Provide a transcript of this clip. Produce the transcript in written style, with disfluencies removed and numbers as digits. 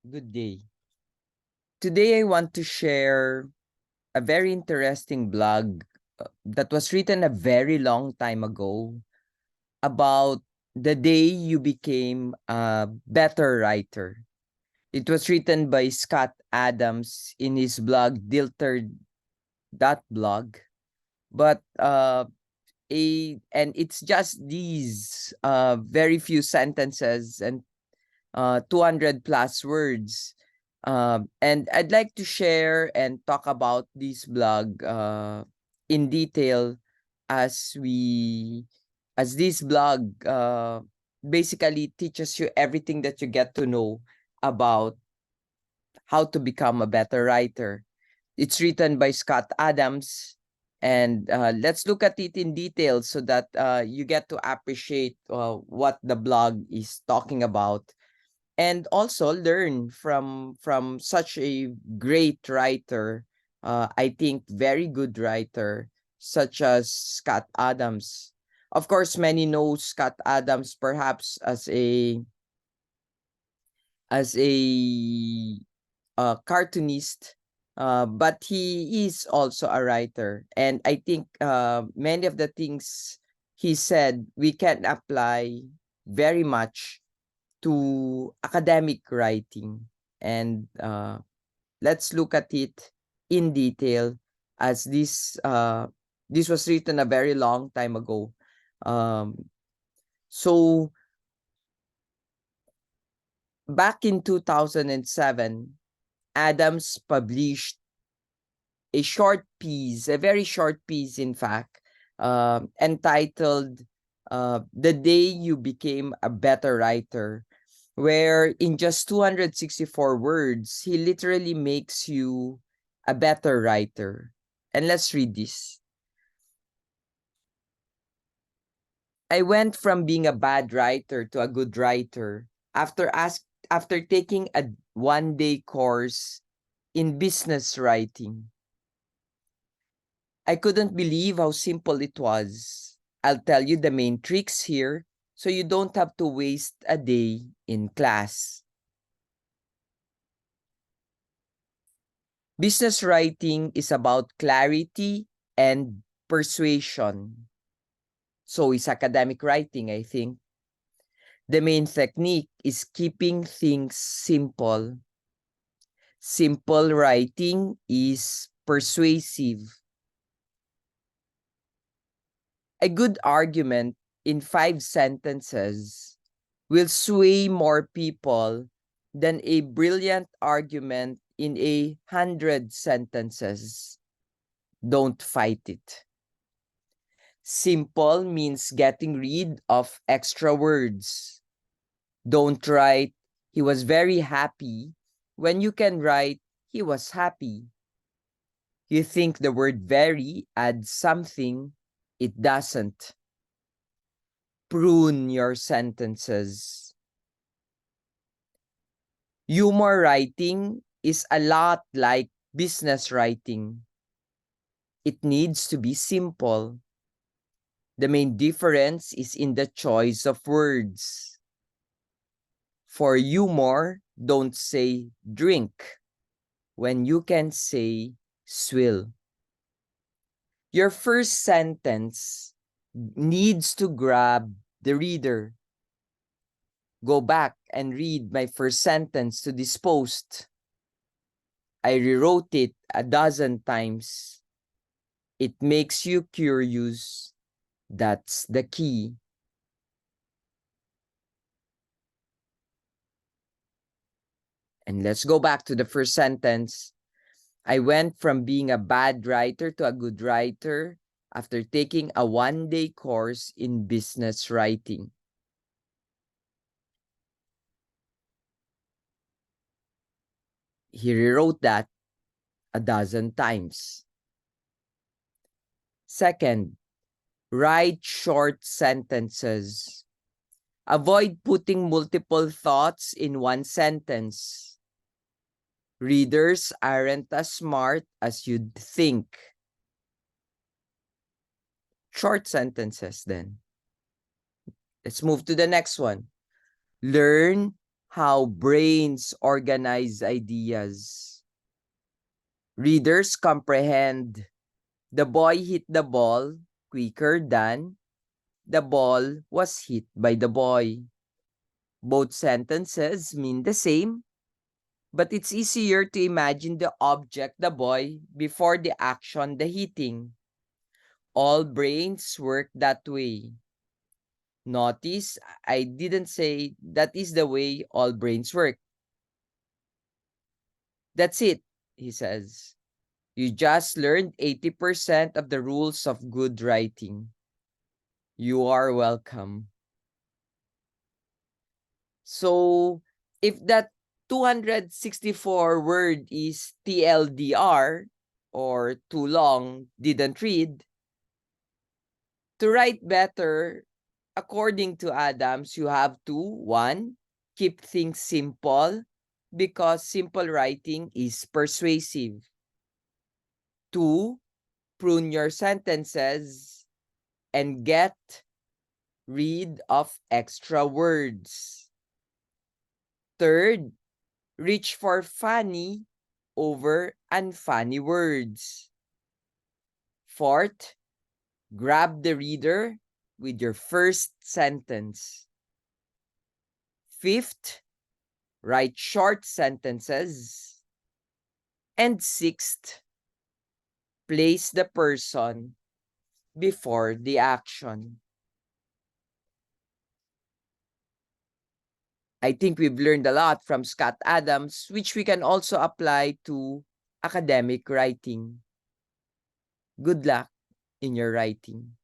Good day. Today I want to share a very interesting blog that was written a very long time ago about the day you became a better writer. It was written by Scott Adams in his blog Diltered.blog. But and it's just these very few sentences and 200 plus words. And I'd like to share and talk about this blog in detail as this blog basically teaches you everything that you get to know about how to become a better writer. It's written by Scott Adams. And let's look at it in detail so that you get to appreciate what the blog is talking about and also learn from such a great writer, I think very good writer, such as Scott Adams. Of course, many know Scott Adams perhaps as a cartoonist, but he is also a writer, and I think many of the things he said we can apply very much to academic writing. And let's look at it in detail as this was written a very long time ago. So back in 2007, Adams published a short piece, a very short piece, in fact, entitled The Day You Became a Better Writer, where in just 264 words, he literally makes you a better writer. And let's read this. I went from being a bad writer to a good writer after taking a one-day course in business writing. I couldn't believe how simple it was. I'll tell you the main tricks here so you don't have to waste a day in class. Business writing is about clarity and persuasion. So is academic writing, I think. The main technique is keeping things simple. Simple writing is persuasive. A good argument in 5 sentences will sway more people than a brilliant argument in 100 sentences. Don't fight it. Simple means getting rid of extra words. Don't write, he was very happy, when you can write, he was happy. You think the word very adds something, it doesn't. Prune your sentences. Humor writing is a lot like business writing. It needs to be simple. The main difference is in the choice of words. For humor, don't say drink when you can say swill. Your first sentence needs to grab the reader. Go back and read my first sentence to this post. I rewrote it a dozen times. It makes you curious. That's the key. And let's go back to the first sentence. I went from being a bad writer to a good writer after taking a one-day course in business writing. He rewrote that a dozen times. Second, write short sentences. Avoid putting multiple thoughts in one sentence. Readers aren't as smart as you'd think. Short sentences then. Let's move to the next one. Learn how brains organize ideas. Readers comprehend the boy hit the ball quicker than the ball was hit by the boy. Both sentences mean the same, but it's easier to imagine the object, the boy, before the action, the hitting. All brains work that way. Notice, I didn't say that is the way all brains work. That's it, he says. You just learned 80% of the rules of good writing. You are welcome. So, if that 264 word is TLDR, or too long, didn't read, to write better, according to Adams, you have to, 1, keep things simple, because simple writing is persuasive. 2, prune your sentences and get rid of extra words. 3rd, reach for funny over unfunny words. 4th, grab the reader with your first sentence. 5th, write short sentences. And 6th, place the person before the action. I think we've learned a lot from Scott Adams, which we can also apply to academic writing. Good luck in your writing.